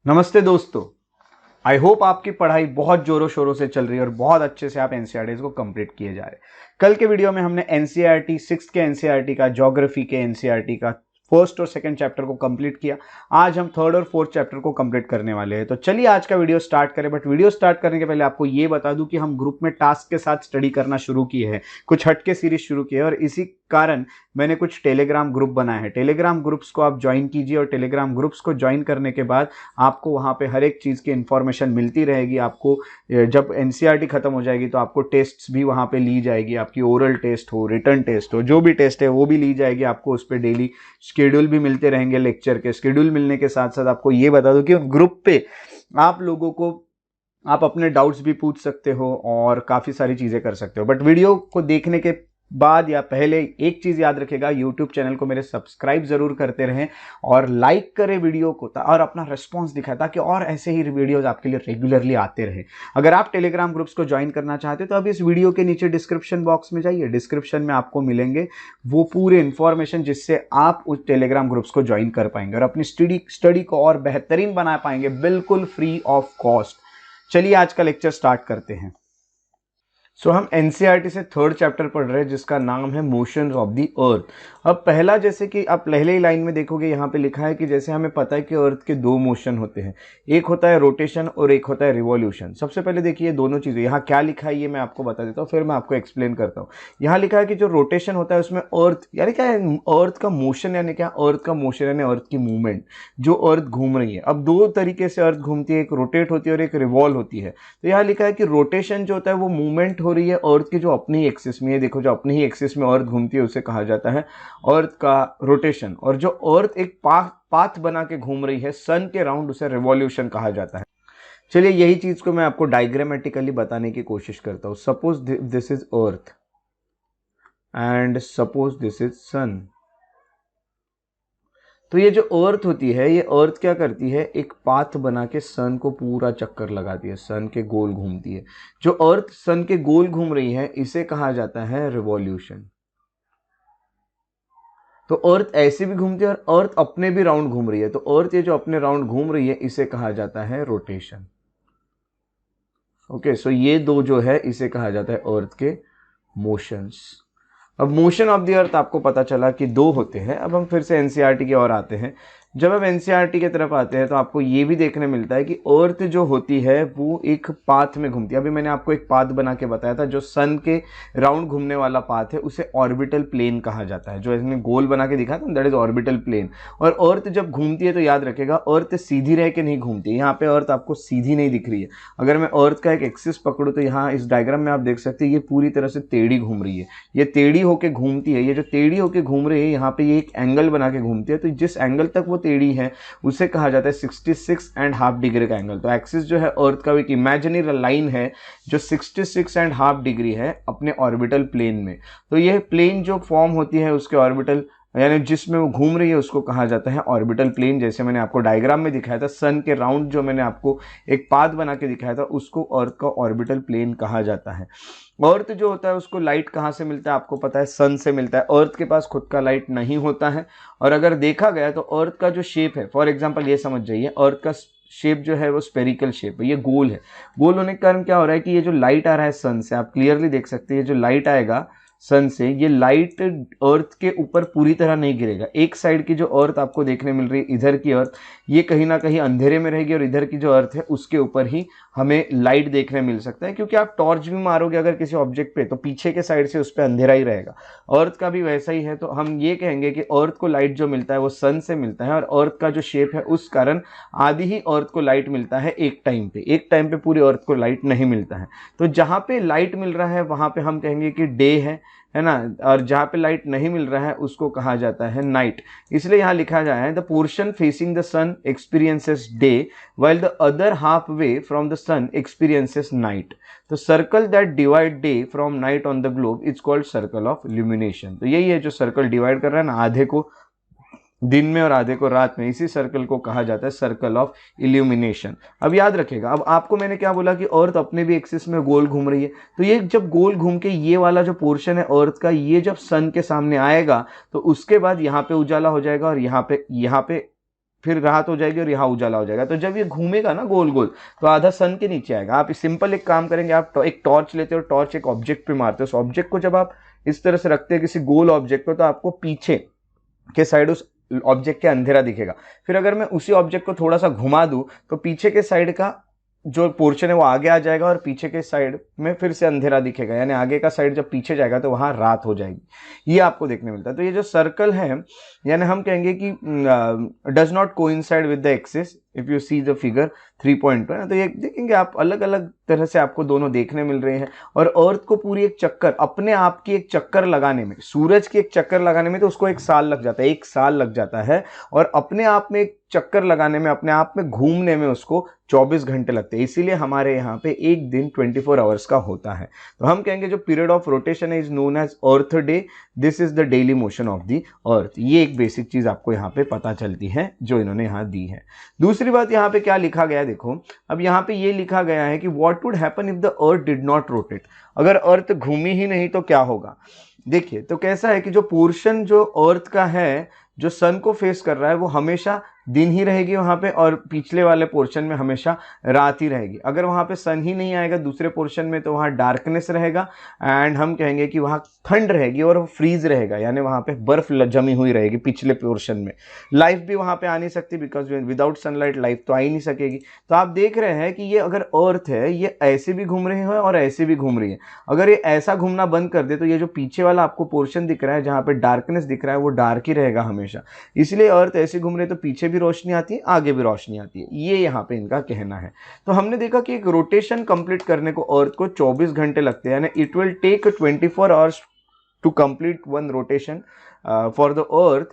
नमस्ते दोस्तों। I hope आपकी पढ़ाई बहुत जोरों शोरों से चल रही है और बहुत अच्छे से आप एनसीईआरटी को कंप्लीट किए जा रहे हैं। कल के वीडियो में हमने एनसीईआरटी 6 के एनसीईआरटी का, ज्योग्राफी के एनसीईआरटी का फर्स्ट और सेकंड चैप्टर को कंप्लीट किया। आज हम थर्ड और फोर्थ चैप्टर को कंप्लीट करने वाले हैं। तो चलिए आज का वीडियो स्टार्ट करें। बट वीडियो स्टार्ट करने के पहले आपको ये बता दूं कि हम ग्रुप में टास्क के साथ स्टडी करना शुरू किए हैं, कुछ हटके सीरीज शुरू की है और इसी कारण मैंने कुछ टेलीग्राम ग्रुप बनाए हैं। टेलीग्राम ग्रुप्स को आप ज्वाइन कीजिए और टेलीग्राम ग्रुप्स को ज्वाइन करने के बाद आपको वहां पे हर एक चीज की इंफॉर्मेशन मिलती रहेगी। आपको जब एनसीईआरटी खत्म हो जाएगी तो आपको टेस्ट्स भी वहां पे ली जाएगी। आपकी ओरल टेस्ट हो, रिटन टेस्ट हो, जो भी टेस्ट है वो भी ली जाएगी। आपको उस पर डेली शेड्यूल भी मिलते रहेंगे। लेक्चर के शेड्यूल मिलने के साथ साथ आपको ये बता दूं कि ग्रुप पे आप लोगों को आप अपने डाउट्स भी पूछ सकते हो और काफी सारी चीजें कर सकते हो। बट वीडियो को देखने के बाद या पहले एक चीज याद रखेगा, यूट्यूब चैनल को मेरे सब्सक्राइब जरूर करते रहें और लाइक करें वीडियो को और अपना रिस्पॉन्स दिखाएं ताकि और ऐसे ही वीडियोस आपके लिए रेगुलरली आते रहे। अगर आप टेलीग्राम ग्रुप्स को ज्वाइन करना चाहते हो तो अभी इस वीडियो के नीचे डिस्क्रिप्शन बॉक्स में जाइए। डिस्क्रिप्शन में आपको मिलेंगे वो पूरे इंफॉर्मेशन जिससे आप उस टेलीग्राम ग्रुप्स को ज्वाइन कर पाएंगे और अपनी स्टडी को और बेहतरीन बना पाएंगे, बिल्कुल फ्री ऑफ कॉस्ट। चलिए आज का लेक्चर स्टार्ट करते हैं। हम एनसीईआरटी से थर्ड चैप्टर पढ़ रहे हैं जिसका नाम है मोशंस ऑफ द अर्थ। अब पहला, जैसे कि आप पहले ही लाइन में देखोगे यहाँ पे लिखा है कि जैसे हमें पता है कि अर्थ के दो मोशन होते हैं, एक होता है रोटेशन और एक होता है रिवॉल्यूशन। सबसे पहले देखिए दोनों चीजें यहाँ क्या लिखा है ये मैं आपको बता देता हूँ, फिर मैं आपको एक्सप्लेन करता हूँ। यहाँ लिखा है कि जो रोटेशन होता है उसमें अर्थ यानी क्या है, अर्थ का मोशन यानी क्या, अर्थ का मोशन यानी अर्थ की मूवमेंट, जो अर्थ घूम रही है। अब दो तरीके से अर्थ घूमती है, एक रोटेट होती है और एक रिवॉल्व होती है। तो यहाँ लिखा है कि रोटेशन जो होता है वो मूवमेंट हो रही है अर्थ की जो अपनी एक्सिस में है। देखो जो अपनी ही एक्सिस में अर्थ घूमती है उसे कहा जाता है अर्थ का रोटेशन, और जो अर्थ एक पाथ बना के घूम रही है सन के राउंड उसे रिवॉल्यूशन कहा जाता है। चलिए यही चीज को मैं आपको डायग्रामेटिकली बताने की कोशिश करता हूं। Suppose this is earth and suppose this is sun. तो ये जो अर्थ होती है, ये अर्थ क्या करती है, एक पाथ बना के सन को पूरा चक्कर लगाती है, सन के गोल घूमती है। जो अर्थ सन के गोल घूम रही है इसे कहा जाता है रिवॉल्यूशन। तो अर्थ ऐसे भी घूमती है और अर्थ अपने भी राउंड घूम रही है। तो अर्थ ये जो अपने राउंड घूम रही है इसे कहा जाता है रोटेशन। ओके, सो ये दो जो है इसे कहा जाता है अर्थ के मोशंस। अब मोशन ऑफ द अर्थ आपको पता चला कि दो होते हैं। अब हम फिर से एनसीईआरटी की ओर आते हैं। जब हम एनसीईआरटी की तरफ आते हैं तो आपको ये भी देखने मिलता है कि अर्थ जो होती है वो एक पाथ में घूमती है। अभी मैंने आपको एक पाथ बना के बताया था, जो सन के राउंड घूमने वाला पाथ है उसे ऑर्बिटल प्लेन कहा जाता है। जो इसने गोल बना के दिखा था दैट इज ऑर्बिटल प्लेन। और अर्थ जब घूमती है तो याद रखेगा अर्थ सीधी रह के नहीं घूमती है। यहाँ पे अर्थ आपको सीधी नहीं दिख रही है। अगर मैं अर्थ का एक एक्सिस पकड़ूं तो यहाँ इस डायग्राम में आप देख सकते हैं ये पूरी तरह से टेढ़ी घूम रही है, ये टेढ़ी होके घूमती है। ये जो टेढ़ी होके घूम रही है यहाँ पे ये एक एंगल बना के घूमती है। तो जिस एंगल तक वो टेढ़ी है उसे कहा जाता है 66.5 डिग्री का एंगल। तो एक्सिस जो है अर्थ का एक इमेजिनरी लाइन है जो 66.5 डिग्री है अपने ऑर्बिटल प्लेन में। तो यह प्लेन जो फॉर्म होती है उसके ऑर्बिटल यानी जिसमें वो घूम रही है उसको कहा जाता है ऑर्बिटल प्लेन। जैसे मैंने आपको डायग्राम में दिखाया था, सन के राउंड जो मैंने आपको एक पाथ बना के दिखाया था उसको अर्थ का ऑर्बिटल प्लेन कहा जाता है। अर्थ जो होता है उसको लाइट कहाँ से मिलता है आपको पता है, सन से मिलता है। अर्थ के पास खुद का लाइट नहीं होता है। और अगर देखा गया तो अर्थ का जो शेप है, फॉर एग्जाम्पल ये समझ जाइए, अर्थ का शेप जो है वो स्पेरिकल शेप है, ये गोल है। गोल होने के कारण क्या हो रहा है कि ये जो लाइट आ रहा है सन से, आप क्लियरली देख सकते हैं, ये जो लाइट आएगा सन से, ये लाइट अर्थ के ऊपर पूरी तरह नहीं गिरेगा। एक साइड की जो अर्थ आपको देखने मिल रही है, इधर की अर्थ, ये कहीं ना कहीं अंधेरे में रहेगी और इधर की जो अर्थ है उसके ऊपर ही हमें लाइट देखने मिल सकता है। क्योंकि आप टॉर्च भी मारोगे अगर किसी ऑब्जेक्ट पे तो पीछे के साइड से उस पर अंधेरा ही रहेगा। अर्थ का भी वैसा ही है। तो हम ये कहेंगे कि अर्थ को लाइट जो मिलता है वो सन से मिलता है और अर्थ का जो शेप है उस कारण आधी ही अर्थ को लाइट मिलता है एक टाइम पे पूरी अर्थ को लाइट नहीं मिलता है। तो जहां पे लाइट मिल रहा है वहां पे हम कहेंगे कि डे है ना, और जहां पे लाइट नहीं मिल रहा है उसको कहा जाता है नाइट। इसलिए यहां लिखा जाए है the portion facing the sun experiences day while the other half way from the sun experiences night. तो circle that divide day from night on the globe it's called circle of illumination. तो यही है जो circle divide कर रहा है ना, आधे को दिन में और आधे को रात में, इसी सर्कल को कहा जाता है सर्कल ऑफ इल्यूमिनेशन। अब याद रखेगा, अब आपको मैंने क्या बोला कि अर्थ अपने भी एक्सिस में गोल घूम रही है। तो ये जब गोल घूम के ये वाला जो पोर्शन है अर्थ का, ये जब सन के सामने आएगा तो उसके बाद यहाँ पे उजाला हो जाएगा और यहाँ पे फिर रात हो जाएगी और यहाँ उजाला हो जाएगा। तो जब ये घूमेगा ना गोल गोल तो आधा सन के नीचे आएगा। आप सिंपल एक काम करेंगे, आप एक टॉर्च लेते हो, टॉर्च एक ऑब्जेक्ट पे मारते हो, उस ऑब्जेक्ट को जब आप इस तरह से रखते हैं किसी गोल ऑब्जेक्ट को, तो आपको पीछे के साइड उस ऑब्जेक्ट के अंधेरा दिखेगा। फिर अगर मैं उसी ऑब्जेक्ट को थोड़ा सा घुमा दूं तो पीछे के साइड का जो पोर्शन है वो आगे आ जाएगा और पीछे के साइड में फिर से अंधेरा दिखेगा, यानी आगे का साइड जब पीछे जाएगा तो वहां रात हो जाएगी। ये आपको देखने मिलता है। तो ये जो सर्कल है, यानी हम कहेंगे कि does not coincide with the axis. If you see the figure 3.2 है ना, तो ये देखेंगे आप अलग अलग तरह से आपको दोनों देखने मिल रहे हैं। और अर्थ को पूरी एक चक्कर, अपने आप की एक चक्कर लगाने में, सूरज की एक चक्कर लगाने में तो उसको 1 साल लग जाता है, 1 साल लग जाता है, और अपने आप में एक चक्कर लगाने में, अपने आप में घूमने में उसको 24 घंटे लगते हैं। इसीलिए हमारे यहाँ पे एक दिन 24 आवर्स का होता है। तो हम कहेंगे जो पीरियड ऑफ रोटेशन है is known as earth day, this is the daily motion of the earth. ये एक बेसिक चीज आपको यहाँ पे पता चलती है जो इन्होंने यहाँ दी है। दूसरी बात यहाँ पे क्या लिखा गया है देखो, अब यहाँ पे ये लिखा गया है कि what would happen if the earth did not rotate. अगर अर्थ घूमी ही नहीं तो क्या होगा। देखिए तो कैसा है कि जो पोर्शन जो अर्थ का है जो सन को फेस कर रहा है वो हमेशा दिन ही रहेगी वहां पे, और पिछले वाले पोर्शन में हमेशा रात ही रहेगी। अगर वहां पे सन ही नहीं आएगा दूसरे पोर्शन में तो वहां डार्कनेस रहेगा, एंड हम कहेंगे कि वहां ठंड रहेगी और फ्रीज रहेगा, यानी वहां पे बर्फ जमी हुई रहेगी पिछले पोर्शन में। लाइफ भी वहां पे आ नहीं सकती, बिकॉज विदाउट सनलाइट लाइफ तो आ ही नहीं सकेगी। तो आप देख रहे हैं कि ये अगर अर्थ है ये ऐसे भी घूम रही है और ऐसे भी घूम रही है। अगर ये ऐसा घूमना बंद कर दे तो ये जो पीछे वाला आपको पोर्शन दिख रहा है जहां पे डार्कनेस दिख रहा है वो डार्क ही रहेगा हमेशा। इसलिए अर्थ ऐसे घूम रही है तो पीछे भी रोशनी आती है, आगे भी रोशनी आती है, ये यहाँ पे इनका कहना है। तो हमने देखा कि एक रोटेशन कंप्लीट करने को अर्थ को 24 घंटे लगते हैं, यानी it will take 24 hours to complete one rotation for the earth.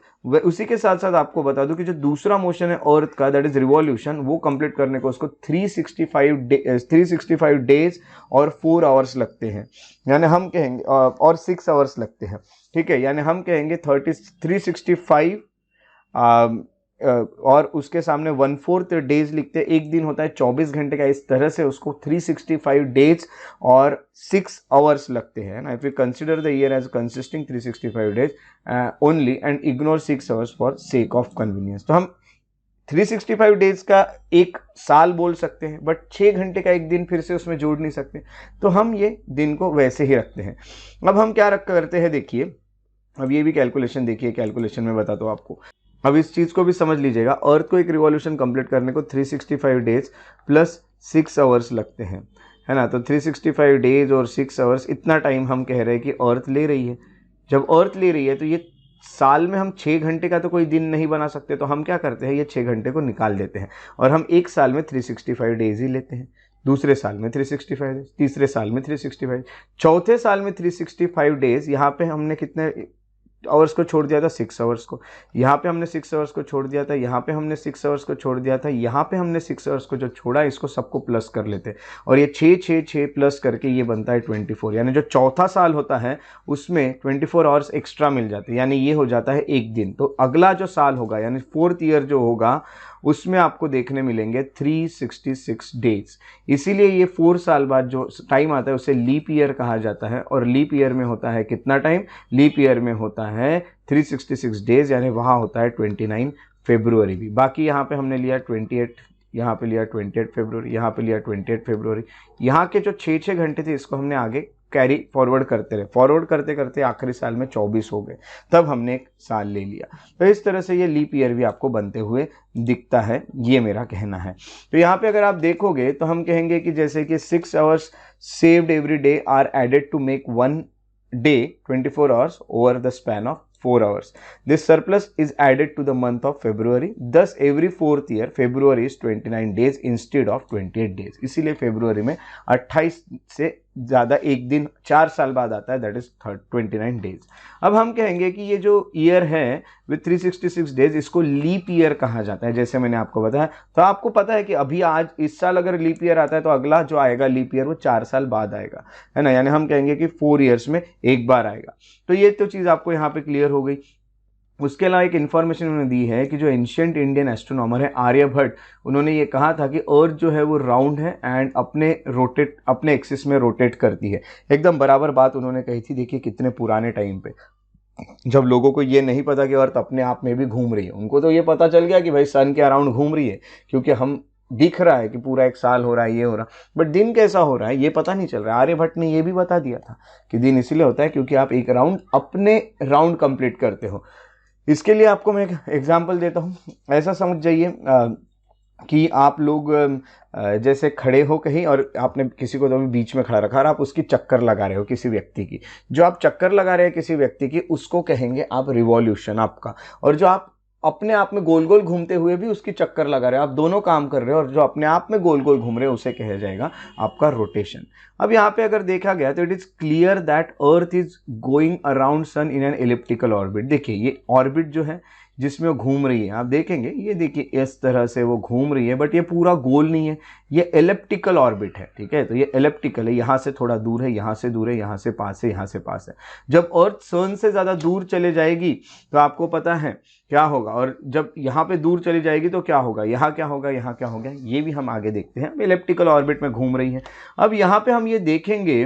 उसी के साथ साथ आपको बता दूं कि जो दूसरा मोशन है अर्थ का, दैट इज रिवॉल्यूशन, वो कंप्लीट करने को उसको 365 डेज और 4 आवर्स लगते हैं, यानी हम कहेंगे और 6 आवर्स लगते हैं। ठीक है, यानी हम कहेंगे 365 और उसके सामने 1/4 डेज लिखते हैं। एक दिन होता है 24 घंटे का, इस तरह से उसको 365 डेज और 6 आवर्स लगते हैं ना। If you consider the year as consisting 365 days only and ignore 6 hours for sake of convenience, तो हम 365 डेज का एक साल बोल सकते हैं, बट 6 घंटे का एक दिन फिर से उसमें जोड़ नहीं सकते, तो हम ये दिन को वैसे ही रखते हैं। अब हम क्या करते हैं देखिए, अब ये भी कैलकुलेशन देखिए, कैलकुलेशन में बताता हूँ आपको। अब इस चीज को भी समझ लीजिएगा, अर्थ को एक रिवॉल्यूशन कंप्लीट करने को 365 डेज प्लस 6 आवर्स लगते हैं, है ना। तो 365 डेज और 6 आवर्स, इतना टाइम हम कह रहे हैं कि अर्थ ले रही है। जब अर्थ ले रही है तो ये साल में हम 6 घंटे का तो कोई दिन नहीं बना सकते, तो हम क्या करते हैं, ये 6 घंटे को निकाल देते हैं और हम एक साल में 365 डेज ही लेते हैं, दूसरे साल में 365 डेज, तीसरे साल में 365, चौथे साल में 365 डेज। यहाँ पे हमने कितने आवर्स को छोड़ दिया था, 6 आवर्स को। यहाँ पे हमने 6 आवर्स को छोड़ दिया था, यहाँ पे हमने 6 आवर्स को छोड़ दिया था, यहाँ पे हमने 6 आवर्स को जो छोड़ा इसको सबको प्लस कर लेते हैं, और ये 6 प्लस करके ये बनता है 24, यानी जो चौथा साल होता है उसमें 24 आवर्स एक्स्ट्रा मिल जाते हैं, यानी ये हो जाता है एक दिन। तो अगला जो साल होगा यानी 4th ईयर जो होगा उसमें आपको देखने मिलेंगे 366 डेज। इसीलिए ये 4 साल बाद जो टाइम आता है उसे लीप ईयर कहा जाता है, और लीप ईयर में होता है कितना टाइम, लीप ईयर में होता है 366 डेज, यानी वहाँ होता है 29 फरवरी भी। बाकी यहाँ पे हमने लिया 28, यहाँ पे लिया 28 फरवरी, यहाँ पे लिया 28 फरवरी। यहाँ के जो 6 घंटे थे इसको हमने आगे कैरी फॉरवर्ड करते रहे, फॉरवर्ड करते करते आखिरी साल में 24 हो गए, तब हमने एक साल ले लिया। तो इस तरह से ये लीप ईयर भी आपको बनते हुए दिखता है, ये मेरा कहना है। तो यहाँ पे अगर आप देखोगे तो हम कहेंगे कि जैसे कि 6 hours saved every day are added to make one day 24 hours over the span of 4 hours. This surplus is added to the month of February. Thus, every 4th year, February is 29 days instead of 28 days. इसीलिए फरवरी में 28 से ज़्यादा एक दिन 4 साल बाद आता है, दैट इज 29 डेज। अब हम कहेंगे कि ये जो ईयर है विथ 366 डेज, इसको लीप ईयर कहा जाता है, जैसे मैंने आपको बताया। तो आपको पता है कि अभी आज इस साल अगर लीप ईयर आता है तो अगला जो आएगा लीप ईयर वो 4 साल बाद आएगा, है ना, यानी हम कहेंगे कि 4 ईयर्स में एक बार आएगा। तो ये तो चीज़ आपको यहाँ पे क्लियर हो गई। उसके अलावा एक इन्फॉर्मेशन उन्होंने दी है कि जो एंशिएंट इंडियन एस्ट्रोनॉमर है आर्यभट्ट, उन्होंने ये कहा था कि अर्थ जो है वो राउंड है एंड अपने एक्सिस में रोटेट करती है। एकदम बराबर बात उन्होंने कही थी, देखिए कितने पुराने टाइम पे। जब लोगों को ये नहीं पता कि अर्थ अपने आप में भी घूम रही है, उनको तो ये पता चल गया कि भाई सन के अराउंड घूम रही है, क्योंकि हम दिख रहा है कि पूरा एक साल हो रहा है, ये हो रहा, बट दिन कैसा हो रहा है ये पता नहीं चल रहा है। आर्यभट्ट ने ये भी बता दिया था कि दिन इसलिए होता है क्योंकि आप एक राउंड अपने राउंड कंप्लीट करते हो। इसके लिए आपको मैं एक एग्जाम्पल देता हूँ। ऐसा समझ जाइए कि आप लोग जैसे खड़े हो कहीं और आपने किसी को तो भी बीच में खड़ा रखा और आप उसकी चक्कर लगा रहे हो किसी व्यक्ति की। जो आप चक्कर लगा रहे हैं किसी व्यक्ति की, उसको कहेंगे आप रिवॉल्यूशन आपका। और जो आप अपने आप में गोल गोल घूमते हुए भी उसकी चक्कर लगा रहे हो, आप दोनों काम कर रहे हो और जो अपने आप में गोल गोल घूम रहे हो उसे कहा जाएगा आपका रोटेशन। अब यहाँ पे अगर देखा गया तो it is clear that earth is going around sun in an elliptical orbit. देखिए ये ऑर्बिट जो है जिसमें वो घूम रही है, आप देखेंगे ये देखिए इस तरह से वो घूम रही है, बट ये पूरा गोल नहीं है, ये एलिप्टिकल ऑर्बिट है, ठीक है। तो ये एलिप्टिकल है, यहाँ से थोड़ा दूर है, यहाँ से दूर है, यहाँ से पास है, यहाँ से पास है। जब अर्थ सन से ज़्यादा दूर चले जाएगी तो आपको पता है क्या होगा, और जब यहाँ पे दूर चली जाएगी तो क्या होगा, यहाँ क्या होगा, यहाँ क्या होगा, ये भी हम आगे देखते हैं। एलिप्टिकल ऑर्बिट में घूम रही है। अब यहाँ पे हम ये देखेंगे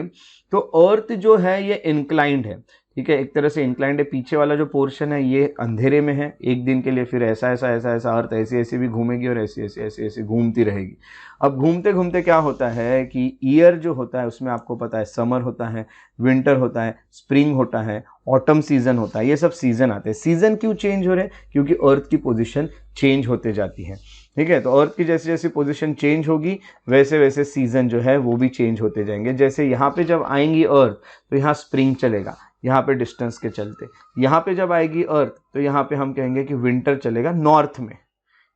तो अर्थ जो है ये इंक्लाइंड है, ठीक है, एक तरह से इंक्लाइंड है। पीछे वाला जो पोर्शन है ये अंधेरे में है एक दिन के लिए, फिर ऐसा ऐसा ऐसा ऐसा अर्थ ऐसी ऐसी भी घूमेगी और ऐसी ऐसी ऐसी ऐसी घूमती रहेगी। अब घूमते घूमते क्या होता है कि ईयर जो होता है उसमें आपको पता है समर होता है, विंटर होता है, स्प्रिंग होता है, ऑटम सीजन होता है, ये सब सीजन आते हैं। सीजन क्यों चेंज हो रहे हैं, क्योंकि अर्थ की पोजीशन चेंज होते जाती है, ठीक है। तो अर्थ की जैसे जैसे पोजीशन चेंज होगी वैसे वैसे सीजन जो है वो भी चेंज होते जाएंगे। जैसे यहाँ पे जब आएंगी अर्थ तो यहाँ स्प्रिंग चलेगा, यहाँ पे डिस्टेंस के चलते। यहाँ पे जब आएगी अर्थ तो यहाँ पे हम कहेंगे कि विंटर चलेगा नॉर्थ में,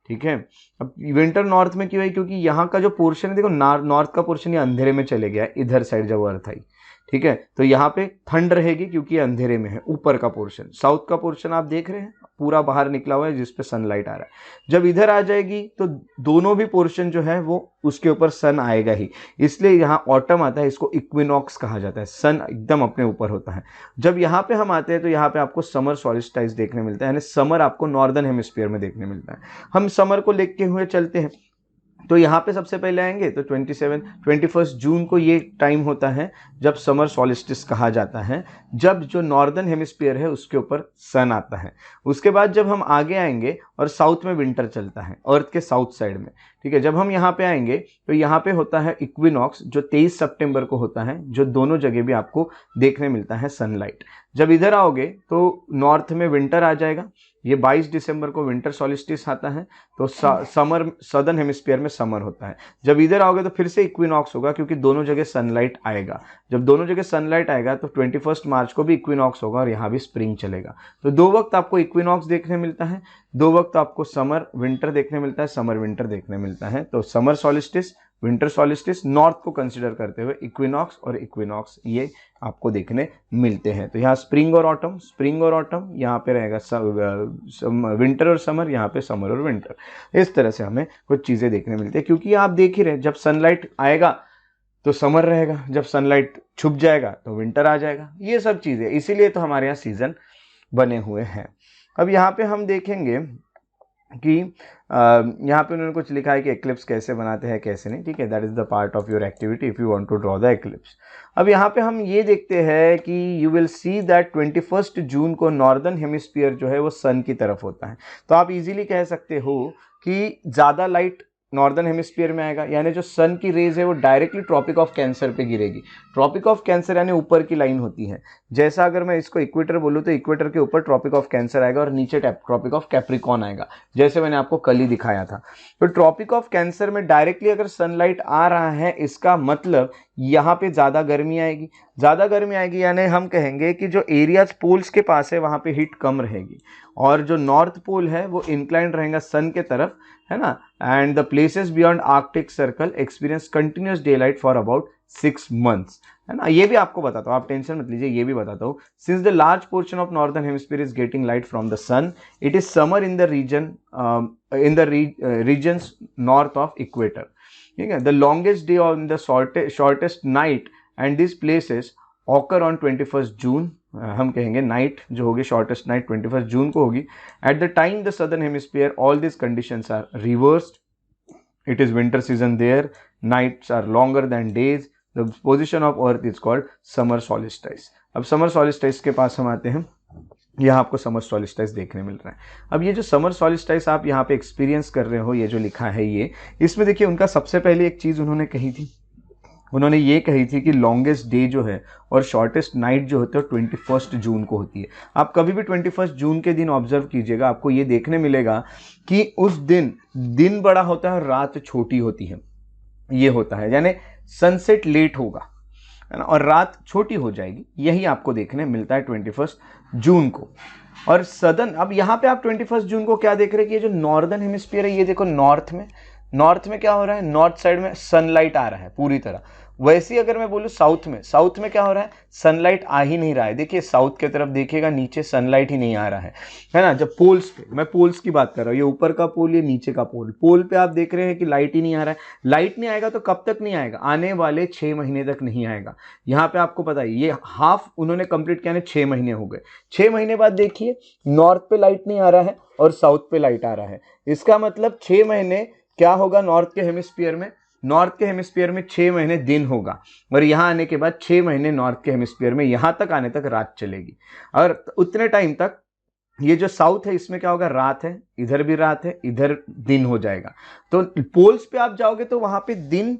ठीक है। अब विंटर नॉर्थ में क्यों है, क्योंकि यहाँ का जो पोर्शन है देखो नॉर्थ का पोर्शन ये अंधेरे में चले गया इधर साइड जब अर्थ आई, ठीक है। तो यहाँ पे ठंड रहेगी क्योंकि ये अंधेरे में है ऊपर का पोर्शन। साउथ का पोर्शन आप देख रहे हैं पूरा बाहर निकला हुआ है जिसपे सनलाइट आ रहा है। जब इधर आ जाएगी तो दोनों भी पोर्शन जो है वो उसके ऊपर सन आएगा ही, इसलिए यहाँ ऑटम आता है, इसको इक्विनॉक्स कहा जाता है, सन एकदम अपने ऊपर होता है। जब यहाँ पे हम आते हैं तो यहाँ पे आपको समर सॉलिस्टाइस देखने मिलता है, यानी समर आपको नॉर्दर्न हेमिस्फीयर में देखने मिलता है। हम समर को लेके हुए चलते हैं तो यहाँ पे सबसे पहले आएंगे तो 21 जून को ये टाइम होता है जब समर सॉलिस्टिस कहा जाता है, जब जो नॉर्दर्न हेमिस्फीयर है उसके ऊपर सन आता है। उसके बाद जब हम आगे आएंगे और साउथ में विंटर चलता है अर्थ के साउथ साइड में, ठीक है। जब हम यहाँ पे आएंगे तो यहाँ पे होता है इक्विनॉक्स जो 23 सितंबर को होता है, जो दोनों जगह भी आपको देखने मिलता है सनलाइट। जब इधर आओगे तो नॉर्थ में विंटर आ जाएगा, ये 22 दिसंबर को विंटर सॉलिस्टिस आता है, तो समर सदर्न हेमिस्फीयर में समर होता है। जब इधर आओगे तो फिर से इक्विनॉक्स होगा क्योंकि दोनों जगह सनलाइट आएगा। जब दोनों जगह सनलाइट आएगा तो 21 मार्च को भी इक्विनॉक्स होगा और यहाँ भी स्प्रिंग चलेगा। तो 2 वक्त आपको इक्विनॉक्स देखने मिलता है, 2 वक्त आपको समर विंटर देखने मिलता है, समर विंटर देखने मिलता है। तो summer solstice, winter solstice, north को कंसिडर करते हुए इक्विनॉक्स और इक्विनॉक्स ये आपको देखने मिलते हैं। तो यहाँ स्प्रिंग और ऑटम, स्प्रिंग और ऑटम, यहाँ पे रहेगा विंटर और समर, यहाँ पे समर और विंटर। इस तरह से हमें कुछ चीज़ें देखने मिलती है, क्योंकि आप देख ही रहे जब सनलाइट आएगा तो समर रहेगा, जब सनलाइट छुप जाएगा तो विंटर आ जाएगा। ये सब चीज़ें इसीलिए तो हमारे यहाँ सीजन बने हुए हैं। अब यहाँ पे हम देखेंगे कि यहाँ पे उन्होंने कुछ लिखा है कि एक्लिप्स कैसे बनाते हैं कैसे नहीं, ठीक है। That is the part of your activity if you want to draw the eclipse. अब यहाँ पे हम ये देखते हैं कि यू विल सी दैट 21 जून को नॉर्दर्न हेमिस्फीयर जो है वो सन की तरफ होता है। तो आप इजीली कह सकते हो कि ज़्यादा लाइट नॉर्दर्न हेमिस्फीयर में आएगा, यानी जो सन की रेज है वो डायरेक्टली ट्रॉपिक ऑफ कैंसर पे गिरेगी। ट्रॉपिक ऑफ कैंसर यानी ऊपर की लाइन होती है, जैसा अगर मैं इसको इक्वेटर बोलूँ तो इक्वेटर के ऊपर ट्रॉपिक ऑफ कैंसर आएगा और नीचे ट्रॉपिक ऑफ कैप्रिकॉन आएगा, जैसे मैंने आपको कल ही दिखाया था। तो ट्रॉपिक ऑफ कैंसर में डायरेक्टली अगर सनलाइट आ रहा है, इसका मतलब यहाँ पे ज़्यादा गर्मी आएगी। ज़्यादा गर्मी आएगी यानी हम कहेंगे कि जो एरियाज पोल्स के पास है वहाँ पे हीट कम रहेगी, और जो नॉर्थ पोल है वो इंक्लाइंड रहेगा सन के तरफ, है ना। And the places beyond Arctic circle experience continuous day light for about 6 months, है ना। ये भी आपको बताता हूँ, आप टेंशन मत लीजिए, ये भी बताता हूँ। Since the large portion of northern hemisphere is getting light from the sun, it is summer in the regions north of equator, ठीक है। The longest day on the shortest night and this places occur on 21 June, हम कहेंगे night जो होगी shortest night 21 जून को होगी। At the time the southern hemisphere all this conditions are reversed, it is winter season there, nights are longer than days, the position of earth is called summer solstice. अब summer सॉलिस्टाइस के पास हम आते हैं। यहाँ आपको summer solstice देखने मिल रहा है। अब ये जो समर सॉलिस्टिस आप यहाँ पे एक्सपीरियंस कर रहे हो, ये जो लिखा है ये, इसमें देखिए उनका सबसे पहले एक चीज़ उन्होंने कही थी, उन्होंने ये कही थी कि लॉन्गेस्ट डे जो है और शॉर्टेस्ट नाइट जो होता है 21 जून को होती है। आप कभी भी 21 जून के दिन ऑब्जर्व कीजिएगा, आपको ये देखने मिलेगा कि उस दिन बड़ा होता है और रात छोटी होती है। ये होता है, यानी सनसेट लेट होगा, है ना, और रात छोटी हो जाएगी। यही आपको देखने मिलता है 21 जून को। और सदर्न, अब यहाँ पे आप 21 जून को क्या देख रहे हैं कि ये जो नॉर्दर्न हेमिस्फीयर है, ये देखो नॉर्थ में क्या हो रहा है, नॉर्थ साइड में सनलाइट आ रहा है पूरी तरह। वैसे ही अगर मैं बोलूँ साउथ में क्या हो रहा है, सनलाइट आ ही नहीं रहा है। देखिए साउथ की तरफ देखिएगा, नीचे सनलाइट ही नहीं आ रहा है ना। जब पोल्स पे, मैं पोल्स की बात कर रहा हूँ, ये ऊपर का पोल, ये नीचे का पोल पे आप देख रहे हैं कि लाइट ही नहीं आ रहा है। लाइट नहीं आएगा तो कब तक नहीं आएगा, आने वाले 6 महीने तक नहीं आएगा। यहाँ पे आपको पता है ये हाफ उन्होंने कंप्लीट किया, 6 महीने हो गए। 6 महीने बाद देखिए नॉर्थ पे लाइट नहीं आ रहा है और साउथ पे लाइट आ रहा है। इसका मतलब 6 महीने क्या होगा, नॉर्थ के हेमिस्फीयर में 6 महीने दिन होगा, और यहाँ आने के बाद 6 महीने नॉर्थ के हेमिस्फीयर में, यहाँ तक आने तक रात चलेगी। और उतने टाइम तक ये जो साउथ है इसमें क्या होगा, रात है, इधर भी रात है, इधर दिन हो जाएगा। तो पोल्स पे आप जाओगे तो वहां पे दिन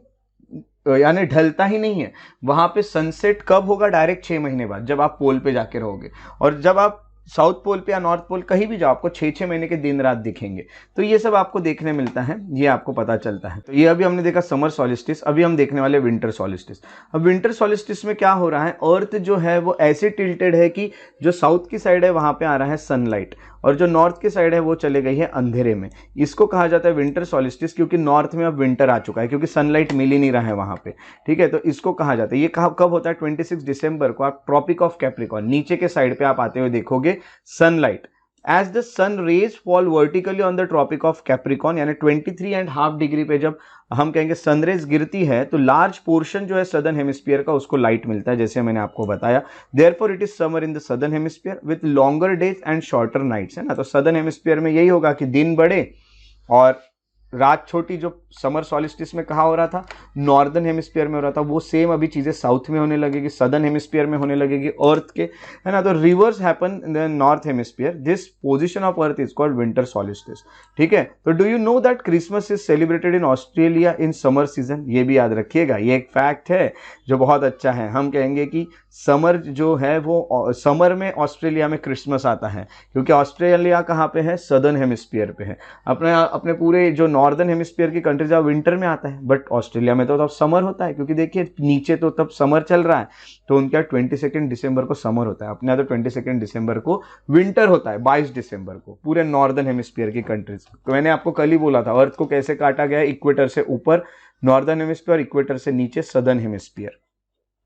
यानी ढलता ही नहीं है, वहां पे सनसेट कब होगा, डायरेक्ट 6 महीने बाद, जब आप पोल पे जाके रहोगे। और जब आप साउथ पोल पे या नॉर्थ पोल कहीं भी जाओ, आपको 6-6 महीने के दिन रात दिखेंगे। तो ये सब आपको देखने मिलता है, ये आपको पता चलता है। तो ये अभी हमने देखा समर सॉलिस्टिस, अभी हम देखने वाले विंटर सॉलिस्टिस। अब विंटर सॉलिस्टिस में क्या हो रहा है, अर्थ जो है वो ऐसे टिल्टेड है कि जो साउथ की साइड है वहां पे आ रहा है सनलाइट, और जो नॉर्थ की साइड है वो चले गई है अंधेरे में। इसको कहा जाता है विंटर सॉलिस्टिस, क्योंकि नॉर्थ में अब विंटर आ चुका है, क्योंकि सनलाइट मिल ही नहीं रहा है वहां पे। ठीक है, तो इसको कहा जाता है। ये कब होता है, 26 दिसंबर को आप ट्रॉपिक ऑफ कैप्रिकॉर्न, नीचे के साइड पे आप आते हुए देखोगे sunlight. As the sun rays fall vertically on the tropic of capricorn, यानी 23.5 डिग्री पे जब हम कहेंगे सनरेज गिरती है तो लार्ज पोर्शन जो है सदर्न हेमिस्फीयर का उसको लाइट मिलता है, जैसे मैंने आपको बताया। Therefore it is summer in the southern hemisphere with longer days and shorter nights, है ना। तो सदर्न हेमिस्फीयर में यही होगा कि दिन बड़े और रात छोटी। जो समर सॉलिस्टिस में कहा हो रहा था, नॉर्दर्न हेमिस्फीयर में हो रहा था, वो सेम अभी चीजें साउथ में होने लगेगी, सदर्न हेमिस्फीयर में होने लगेगी अर्थ के, है ना। तो reverse happen in the north hemisphere, this position of earth is called winter solstice. ठीक है, तो do you know that Christmas is celebrated in Australia in summer season, ये भी याद रखिएगा, ये एक फैक्ट है जो बहुत अच्छा है। हम कहेंगे कि समर जो है वो समर में ऑस्ट्रेलिया में क्रिसमस आता है, क्योंकि ऑस्ट्रेलिया कहाँ पे है, सदर्न हेमिस्फीयर पे है। अपने पूरे जो नॉर्दर्न हेमिस्फीयर की कंट्रीज है विंटर में आता है, बट ऑस्ट्रेलिया में तो तब समर होता है, क्योंकि देखिए नीचे तो तब समर चल रहा है। तो उनका 22 दिसंबर को समर होता है, अपने यहाँ तो 22 दिसंबर को विंटर होता है, 22 दिसंबर को पूरे नॉर्दर्न हेमिस्फीयर की कंट्रीज। तो मैंने आपको कल ही बोला था अर्थ को कैसे काटा गया है, इक्वेटर से ऊपर नॉर्दर्न हेमिस्फीयर, इक्वेटर से नीचे सदर्न हेमिस्फीयर,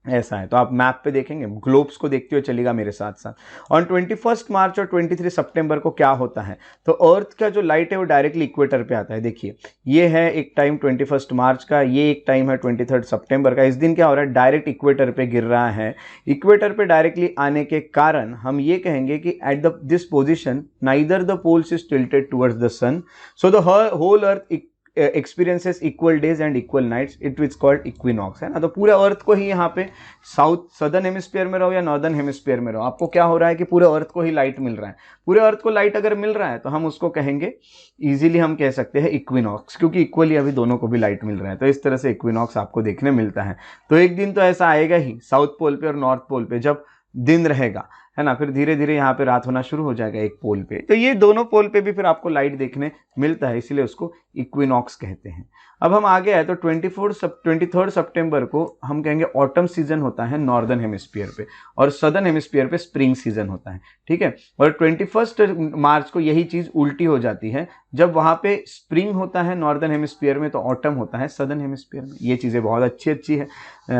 ऐसा है। तो आप मैप पे देखेंगे, ग्लोब्स को देखते हुए चलेगा मेरे साथ साथ। ऑन 21 मार्च और 23 सितंबर को क्या होता है, तो अर्थ का जो लाइट है वो डायरेक्टली इक्वेटर पे आता है। देखिए ये है एक टाइम 21 मार्च का, ये एक टाइम है 23 सितंबर का। इस दिन क्या हो रहा है, डायरेक्ट इक्वेटर पे गिर रहा है। इक्वेटर पे डायरेक्टली आने के कारण हम ये कहेंगे कि at this position neither the poles is tilted towards the sun, so the whole earth experiences equal days and equal nights, it is called equinox, है ना। तो पूरे अर्थ को ही यहाँ पे साउथ सदर्न हेमिस्फीयर में रहो या नॉर्दर्न हेमिस्फीयर में रहो, आपको क्या हो रहा है कि पूरे अर्थ को ही लाइट मिल रहा है। पूरे अर्थ को लाइट अगर मिल रहा है तो हम उसको कहेंगे, इजीली हम कह सकते हैं इक्विनॉक्स, क्योंकि इक्वली अभी दोनों को भी लाइट मिल रहा है। तो इस तरह से इक्विनॉक्स आपको देखने मिलता है। तो एक दिन तो ऐसा आएगा ही साउथ पोल पे और नॉर्थ पोल पे जब दिन रहेगा, है ना, फिर धीरे धीरे यहाँ पे रात होना शुरू हो जाएगा एक पोल पे। तो ये दोनों पोल पे भी फिर आपको लाइट देखने मिलता है, इसीलिए उसको इक्विनॉक्स कहते हैं। अब हम आगे आए तो 23 सितंबर को हम कहेंगे ऑटम सीजन होता है नॉर्दर्न हेमिस्फीयर पे, और सदर्न हेमिस्फीयर पे स्प्रिंग सीजन होता है। ठीक है, और 21 मार्च को यही चीज उल्टी हो जाती है, जब वहां पे स्प्रिंग होता है नॉर्दर्न हेमिस्फीयर में तो ऑटम होता है सदर्न हेमिस्फीयर में। ये चीजें बहुत अच्छी है।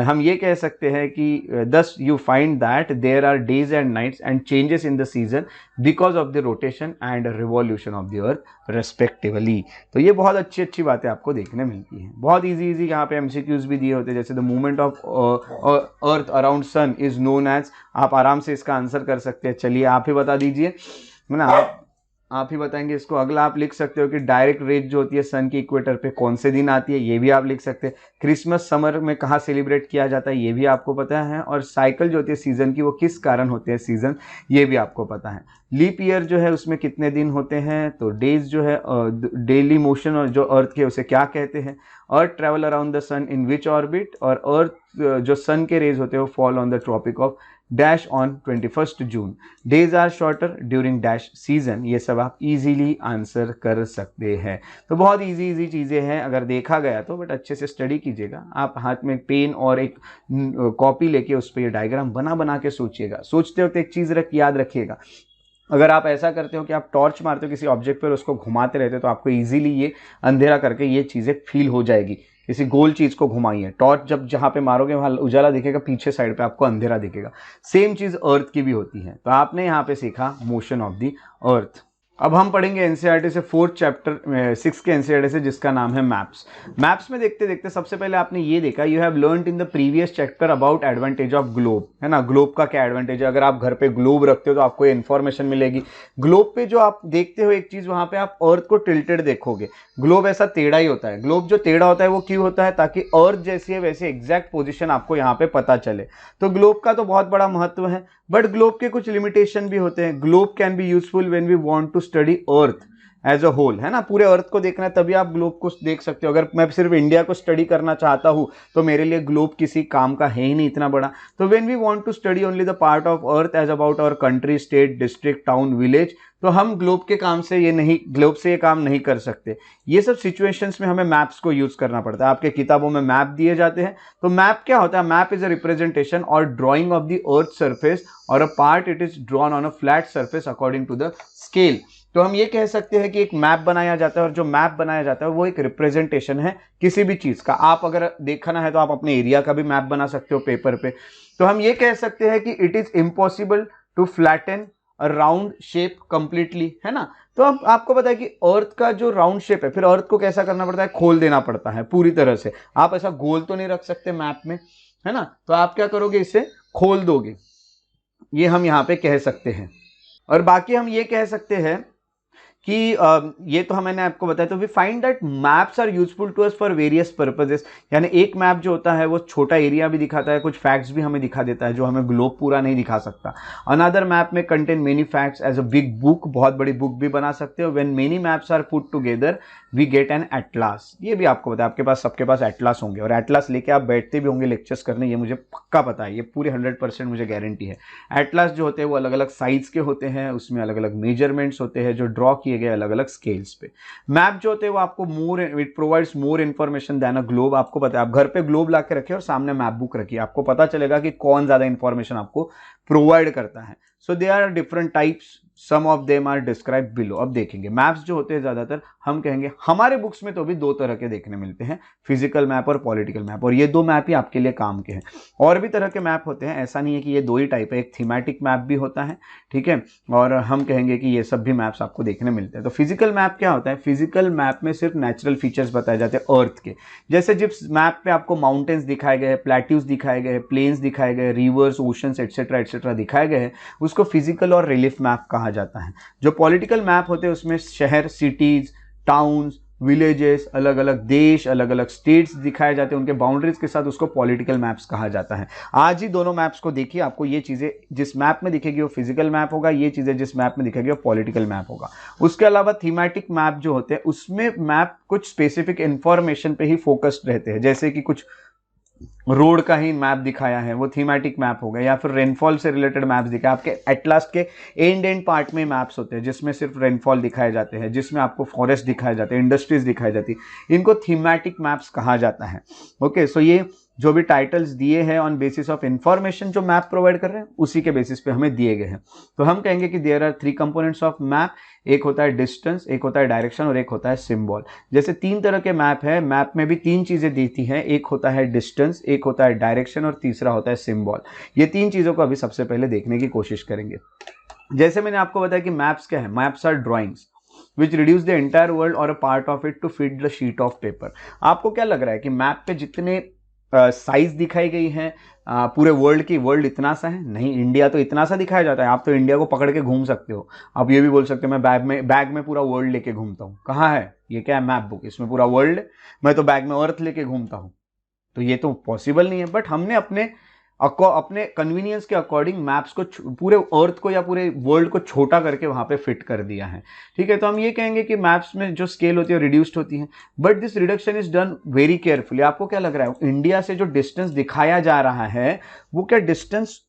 हम ये कह सकते हैं कि thus you find that there are days and nights and changes in the season because of the rotation and revolution of the earth respectively. तो ये बहुत अच्छी बातें आपको देखने मिलती हैं। बहुत इजी यहाँ पे एमसीक्यूज भी दिए होते हैं, जैसे the movement of earth around sun is known as, आप आराम से इसका आंसर कर सकते हैं। चलिए आप ही बता दीजिए, है ना। आप ही बताएंगे इसको। अगला आप लिख सकते हो कि डायरेक्ट रेज जो होती है सन की इक्वेटर पे कौन से दिन आती है, ये भी आप लिख सकते हैं। क्रिसमस समर में कहाँ सेलिब्रेट किया जाता है, ये भी आपको पता है। और साइकिल जो होती है सीजन की, वो किस कारण होते हैं सीजन, ये भी आपको पता है। लीप ईयर जो है उसमें कितने दिन होते हैं, तो डेज जो है डेली मोशन और जो अर्थ के उसे क्या कहते हैं। Earth travel around the sun in which orbit, और अर्थ जो सन के रेज होते हैं वो fall on the tropic of dash on 21 जून। Days are shorter during dash season. ये सब आप इजीली आंसर कर सकते हैं। तो बहुत इजी चीज़ें हैं अगर देखा गया तो, बट अच्छे से स्टडी कीजिएगा। आप हाथ में पेन और एक कॉपी लेके उस पर ये डायग्राम बना के सोचिएगा। सोचते वक्त एक चीज़ याद रखिएगा, अगर आप ऐसा करते हो कि आप टॉर्च मारते हो किसी ऑब्जेक्ट पर, उसको घुमाते रहते हो, तो आपको इजीली ये अंधेरा करके ये चीज़ें फील हो जाएगी। किसी गोल चीज़ को घुमाइए, टॉर्च जब जहाँ पे मारोगे वहाँ उजाला दिखेगा, पीछे साइड पे आपको अंधेरा दिखेगा। सेम चीज़ अर्थ की भी होती है। तो आपने यहाँ पे सीखा मोशन ऑफ द अर्थ। अब हम पढ़ेंगे एनसीईआरटी से 4th चैप्टर 6 के एनसीईआरटी से, जिसका नाम है मैप्स। मैप्स में देखते देखते सबसे पहले आपने ये देखा, you have learned in the previous chapter about advantage of globe, है ना। ग्लोब का क्या एडवांटेज है, अगर आप घर पे ग्लोब रखते हो तो आपको इन्फॉर्मेशन मिलेगी। ग्लोब पे जो आप देखते हो एक चीज, वहां पे आप अर्थ को टिल्टेड देखोगे। ग्लोब ऐसा टेढ़ा ही होता है। ग्लोब जो टेढ़ा होता है वो क्यों होता है, ताकि अर्थ जैसी है वैसे एग्जैक्ट पोजीशन आपको यहाँ पे पता चले। तो ग्लोब का तो बहुत बड़ा महत्व है, बट ग्लोब के कुछ लिमिटेशन भी होते हैं। Globe can be useful when we want to study earth as a whole, है ना। पूरे अर्थ को देखना है तभी आप ग्लोब को देख सकते हो। अगर मैं सिर्फ इंडिया को स्टडी करना चाहता हूं तो मेरे लिए ग्लोब किसी काम का है ही नहीं इतना बड़ा। तो when we want to study only the part of earth as about our country, state, district, town, village, तो हम ग्लोब के काम से ग्लोब से ये काम नहीं कर सकते। ये सब सिचुएशंस में हमें मैप्स को यूज करना पड़ता है। आपके किताबों में मैप दिए जाते हैं। तो मैप क्या होता है, map is a representation or drawing of the earth surface or a part it is drawn on a flat surface according to the scale. तो हम ये कह सकते हैं कि एक मैप बनाया जाता है, और जो मैप बनाया जाता है वो एक रिप्रेजेंटेशन है किसी भी चीज का। आप अगर देखना है तो आप अपने एरिया का भी मैप बना सकते हो पेपर पे। तो हम ये कह सकते हैं कि it is impossible to flatten a round shape completely, है ना। तो अब आपको पता है कि अर्थ का जो राउंड शेप है, फिर अर्थ को कैसा करना पड़ता है, खोल देना पड़ता है पूरी तरह से। आप ऐसा गोल तो नहीं रख सकते मैप में, है ना। तो आप क्या करोगे, इसे खोल दोगे। ये हम यहाँ पे कह सकते हैं। और बाकी हम ये कह सकते हैं कि ये तो मैंने आपको बताया। तो we find that maps are useful to us for various purposes. यानी एक मैप जो होता है वो छोटा एरिया भी दिखाता है, कुछ फैक्ट्स भी हमें दिखा देता है जो हमें ग्लोब पूरा नहीं दिखा सकता। अनदर मैप में contain many facts as a big book, बहुत बड़ी बुक भी बना सकते हो। When many maps are put together we get an atlas. ये भी आपको पता है, आपके पास सबके पास एटलास होंगे, और एटलास लेके आप बैठते भी होंगे लेक्चर्स करने, ये मुझे पक्का पता है, ये पूरी 100% मुझे गारंटी है। एटलास जो होते हैं वो अलग अलग साइज के होते हैं, उसमें अलग अलग मेजरमेंट्स होते हैं जो ड्रॉ किए गए अलग अलग स्केल्स पे। मैप जो होते हैं वो आपको it provides more information than a globe. आपको पता है, आप घर पे ग्लोब ला के रखिए और सामने मैप बुक रखिए, आपको पता चलेगा कि कौन ज्यादा इंफॉर्मेशन आपको प्रोवाइड करता है। So they are different types, some of them are describe below. अब देखेंगे मैप्स जो होते हैं ज्यादातर हम कहेंगे हमारे बुक्स में तो भी दो तरह के देखने मिलते हैं, फिजिकल मैप और पॉलिटिकल मैप, और ये दो मैप ही आपके लिए काम के हैं। और भी तरह के मैप होते हैं, ऐसा नहीं है कि ये दो ही टाइप है, एक थीमेटिक मैप भी होता है, ठीक है। और हम कहेंगे कि ये सब भी मैप्स आपको देखने मिलते हैं। तो फिजिकल मैप क्या होता है, फिजिकल मैप में सिर्फ नेचुरल फीचर्स बताए जाते हैं अर्थ के। जैसे जिस मैप पे आपको माउंटेन्स दिखाए गए, प्लेट्यूज दिखाए गए, प्लेन्स दिखाए गए, रिवर्स, ओशंस एटसेट्रा दिखाए गए हैं, उसको फिजिकल और रिलीफ मैप कहा जाता है। जो पॉलिटिकल मैप होते हैं उसमें शहर, सिटीज, टाउन्स, विलेजेस, अलग अलग देश, अलग अलग स्टेट्स दिखाए जाते हैं, उनके बाउंड्रीज के साथ, उसको पॉलिटिकल मैप्स कहा जाता है। आज ही दोनों मैप्स को देखिए, आपको ये चीजें जिस मैप में दिखेगी वो फिजिकल मैप होगा, ये चीजें जिस मैप में दिखेगी वो पॉलिटिकल मैप होगा। उसके अलावा थीमेटिक मैप जो होते हैं उसमें मैप कुछ स्पेसिफिक इंफॉर्मेशन पे ही फोकस्ड रहते हैं, जैसे कि कुछ रोड का ही मैप दिखाया है वो थीमेटिक मैप हो गया, या फिर रेनफॉल से रिलेटेड मैप्स दिखाए। आपके एटलास के एंड पार्ट में मैप्स होते हैं जिसमें सिर्फ रेनफॉल दिखाए जाते हैं, जिसमें आपको फॉरेस्ट दिखाए जाते हैं, इंडस्ट्रीज दिखाई जाती है, इनको थीमेटिक मैप्स कहा जाता है। ओके, सो ये जो भी टाइटल्स दिए हैं ऑन बेसिस ऑफ इंफॉर्मेशन जो मैप प्रोवाइड कर रहे हैं उसी के बेसिस पे हमें दिए गए हैं। तो हम कहेंगे कि there are 3 components of map, एक होता है डिस्टेंस, एक होता है डायरेक्शन और एक होता है सिंबल। जैसे 3 तरह के मैप है, मैप में भी 3 चीजें देती हैं, एक होता है डिस्टेंस, एक होता है डायरेक्शन और तीसरा होता है सिंबल। ये 3 चीजों को अभी सबसे पहले देखने की कोशिश करेंगे। जैसे मैंने आपको बताया कि मैप्स क्या है, maps are drawings which reduce the entire world or a part of it to fit the sheet of paper। आपको क्या लग रहा है कि मैप पे जितने साइज दिखाई गई है पूरे वर्ल्ड की। वर्ल्ड इतना सा है नहीं, इंडिया तो इतना सा दिखाया जाता है। आप तो इंडिया को पकड़ के घूम सकते हो। आप ये भी बोल सकते हो मैं बैग में पूरा वर्ल्ड लेके घूमता हूँ। कहाँ है ये? क्या है? मैप बुक, इसमें पूरा वर्ल्ड। मैं तो बैग में अर्थ लेके घूमता हूँ। तो ये तो पॉसिबल नहीं है। बट हमने अपने कन्वीनियंस के अकॉर्डिंग मैप्स को पूरे अर्थ को या पूरे वर्ल्ड को छोटा करके वहां पे फिट कर दिया है। ठीक है, तो हम ये कहेंगे कि मैप्स में जो स्केल होती है रिड्यूस्ड होती है, but this reduction is done very carefully. आपको क्या लग रहा है, इंडिया से जो डिस्टेंस दिखाया जा रहा है वो क्या डिस्टेंस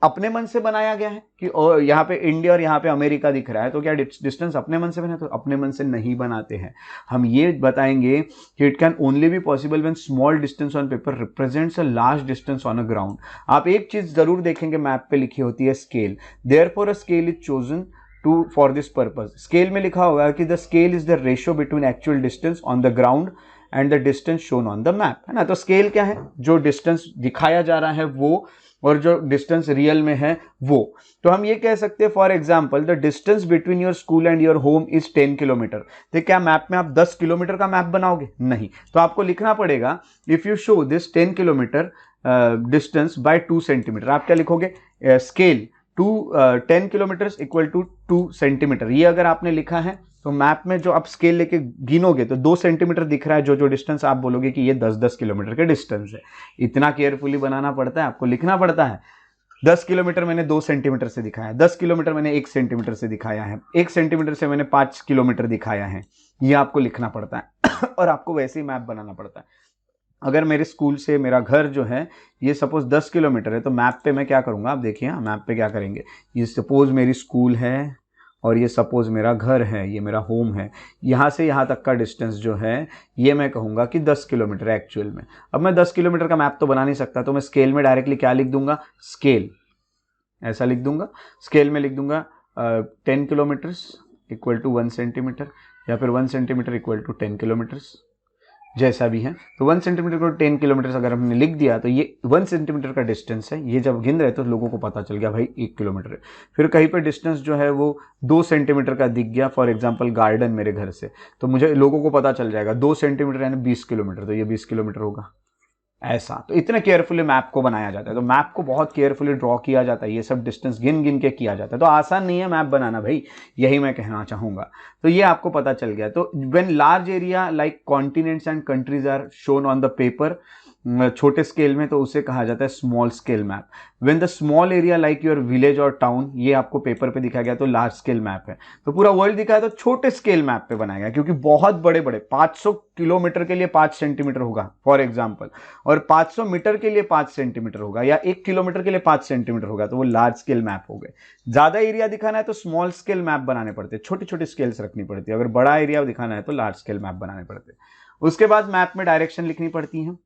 अपने मन से बनाया गया है कि यहाँ पे इंडिया और यहाँ पे अमेरिका दिख रहा है, तो क्या डिस्टेंस अपने मन से बना? तो अपने मन से नहीं बनाते हैं। हम ये बताएंगे कि it can only be possible when small distance on paper represents a large distance on a ground. आप एक चीज जरूर देखेंगे मैप पे लिखी होती है scale, therefore a scale is chosen to for this purpose. Scale में लिखा होगा कि the scale is the ratio between actual distance on the ground and the distance shown on the map, है ना। तो स्केल क्या है? जो डिस्टेंस दिखाया जा रहा है वो, और जो डिस्टेंस रियल में है वो। तो हम ये कह सकते हैं for example the distance between your school and your home is 10 kilometre. तो क्या मैप में आप 10 किलोमीटर का मैप बनाओगे? नहीं। तो आपको लिखना पड़ेगा if you show this 10 kilometre distance by 2 centimetre. आप क्या लिखोगे? Scale 10 kilometre equal to 2 centimetre. ये अगर आपने लिखा है तो मैप में जो आप स्केल लेके गिनोगे तो 2 सेंटीमीटर दिख रहा है, जो डिस्टेंस आप बोलोगे कि ये 10-10 किलोमीटर के डिस्टेंस है। इतना केयरफुली बनाना पड़ता है, आपको लिखना पड़ता है। 10 किलोमीटर मैंने 2 सेंटीमीटर से दिखाया है, 10 किलोमीटर मैंने 1 सेंटीमीटर से दिखाया है, 1 सेंटीमीटर से मैंने 5 किलोमीटर दिखाया है। ये आपको लिखना पड़ता है और आपको वैसे ही मैप बनाना पड़ता है। अगर मेरे स्कूल से मेरा घर जो है ये सपोज 10 किलोमीटर है, तो मैप पे मैं क्या करूंगा, आप देखिए मैप पे क्या करेंगे। ये सपोज मेरी स्कूल है और ये सपोज मेरा घर है, ये मेरा होम है। यहाँ से यहाँ तक का डिस्टेंस जो है ये मैं कहूँगा कि 10 किलोमीटर है एक्चुअल में। अब मैं 10 किलोमीटर का मैप तो बना नहीं सकता, तो मैं स्केल में डायरेक्टली क्या लिख दूंगा? स्केल ऐसा लिख दूंगा। स्केल में लिख दूंगा 10 किलोमीटर्स इक्वल टू 1 सेंटीमीटर, या फिर 1 सेंटीमीटर इक्वल टू 10 किलोमीटर्स, जैसा भी है। तो 1 सेंटीमीटर को 10 किलोमीटर अगर हमने लिख दिया तो ये 1 सेंटीमीटर का डिस्टेंस है। ये जब गिन रहे तो लोगों को पता चल गया भाई 1 किलोमीटर है। फिर कहीं पर डिस्टेंस जो है वो 2 सेंटीमीटर का दिख गया, फॉर एग्जांपल गार्डन मेरे घर से, तो मुझे लोगों को पता चल जाएगा 2 सेंटीमीटर यानी 20 किलोमीटर, तो ये 20 किलोमीटर होगा। ऐसा तो इतने केयरफुली मैप को बनाया जाता है। तो मैप को बहुत केयरफुली ड्रॉ किया जाता है, ये सब डिस्टेंस गिन गिन के किया जाता है। तो आसान नहीं है मैप बनाना भाई, यही मैं कहना चाहूंगा। तो ये आपको पता चल गया। तो when large area like continents and countries are shown on the paper, छोटे स्केल में, तो उसे कहा जाता है small scale map. When the small area like your village और टाउन, ये आपको पेपर पे दिखाया गया तो लार्ज स्केल मैप है। तो पूरा वर्ल्ड दिखाया तो छोटे स्केल मैप पे बनाया गया, क्योंकि बहुत बड़े बड़े 500 किलोमीटर के लिए 5 सेंटीमीटर होगा फॉर एग्जाम्पल, और 500 मीटर के लिए 5 सेंटीमीटर होगा, या 1 किलोमीटर के लिए 5 सेंटीमीटर होगा, तो वो लार्ज स्केल मैप हो गए। ज्यादा एरिया दिखाना है तो स्मॉल स्केल मैप बनाने पड़ते हैं, छोटी छोटी स्केल्स रखनी पड़ती है। अगर बड़ा एरिया दिखाना है तो लार्ज स्केल मैप बनाने पड़ते हैं। उसके बाद मैप में डायरेक्शन लिखनी पड़ती है।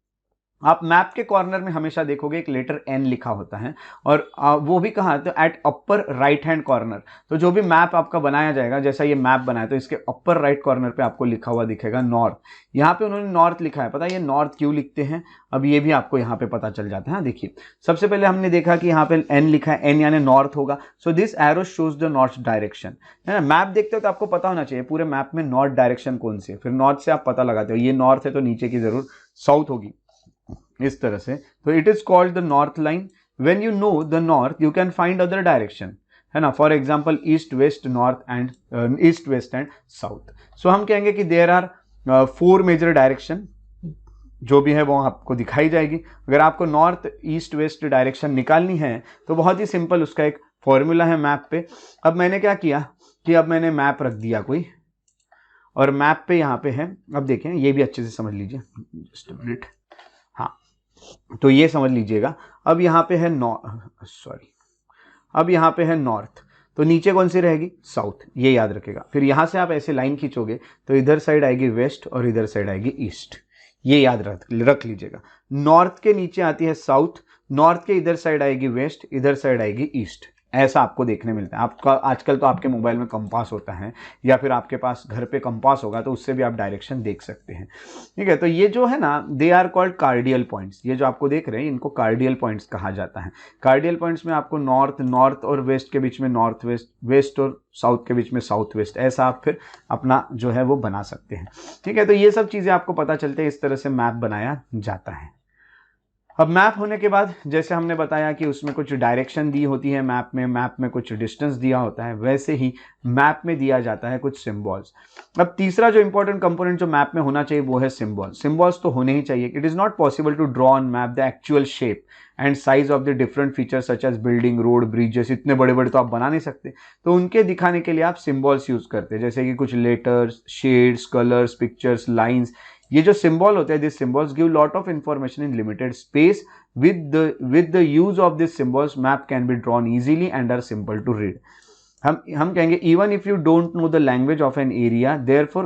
आप मैप के कॉर्नर में हमेशा देखोगे एक लेटर एन लिखा होता है, और वो भी कहाँ, तो at upper right hand corner. तो जो भी मैप आपका बनाया जाएगा, जैसा ये मैप बनाया तो इसके अपर राइट कॉर्नर पे आपको लिखा हुआ दिखेगा नॉर्थ। यहाँ पे उन्होंने नॉर्थ लिखा है, पता है ये नॉर्थ क्यों लिखते हैं? अब ये भी आपको यहाँ पे पता चल जाता है। देखिए सबसे पहले हमने देखा कि यहाँ पे एन लिखा है, एन यानी नॉर्थ होगा। So this arrow shows the north direction, है ना। मैप देखते हो तो आपको पता होना चाहिए पूरे मैप में नॉर्थ डायरेक्शन कौन सी है, फिर नॉर्थ से आप पता लगाते हो ये नॉर्थ है तो नीचे की जरूर साउथ होगी, इस तरह से। तो it is called the north line. When you know the north you can find other direction, है ना। For example east west north and east west and south. So हम कहेंगे कि देयर आर 4 मेजर डायरेक्शन, जो भी है वो आपको दिखाई जाएगी। अगर आपको नॉर्थ ईस्ट वेस्ट डायरेक्शन निकालनी है तो बहुत ही सिंपल उसका एक फॉर्मूला है मैप पे। अब मैंने क्या किया कि अब मैंने मैप रख दिया कोई, और मैप पे यहाँ पे है, अब देखें ये भी अच्छे से समझ लीजिए, जस्ट अ मिनट। हाँ, तो ये समझ लीजिएगा। अब यहाँ पे है अब यहाँ पे है नॉर्थ, तो नीचे कौन सी रहेगी? साउथ, ये याद रखेगा। फिर यहाँ से आप ऐसे लाइन खींचोगे तो इधर साइड आएगी वेस्ट और इधर साइड आएगी ईस्ट, ये याद रख लीजिएगा। नॉर्थ के नीचे आती है साउथ, नॉर्थ के इधर साइड आएगी वेस्ट, इधर साइड आएगी ईस्ट। ऐसा आपको देखने मिलता है। आपका आजकल तो आपके मोबाइल में कंपास होता है, या फिर आपके पास घर पे कंपास होगा तो उससे भी आप डायरेक्शन देख सकते हैं। ठीक है, तो ये जो है ना, दे आर कॉल्ड कार्डियल पॉइंट्स। ये जो आपको देख रहे हैं इनको कार्डियल पॉइंट्स कहा जाता है। कार्डियल पॉइंट्स में आपको नॉर्थ और वेस्ट के बीच में नॉर्थ वेस्ट, वेस्ट और साउथ के बीच में साउथ वेस्ट, ऐसा आप फिर अपना जो है वो बना सकते हैं। ठीक है, तो ये सब चीज़ें आपको पता चलते हैं, इस तरह से मैप बनाया जाता है। अब मैप होने के बाद जैसे हमने बताया कि उसमें कुछ डायरेक्शन दी होती है, मैप में कुछ डिस्टेंस दिया होता है, वैसे ही मैप में दिया जाता है कुछ सिंबल्स। अब तीसरा जो इंपॉर्टेंट कंपोनेंट जो मैप में होना चाहिए वो है सिंबल्स। सिंबल्स तो होने ही चाहिए। It is not possible to draw on map the actual shape and size of the different features such as building, road, bridges, इतने बड़े बड़े तो आप बना नहीं सकते, तो उनके दिखाने के लिए आप सिंबल्स यूज करते हैं, जैसे कि कुछ letters, shades, colours, pictures, lines. ये जो सिंबल होते हैं, this symbols give lot of information in limited space. with the use of these symbols, map can be drawn easily and are simple to read. हम कहेंगे even if you don't know the language of an area, therefore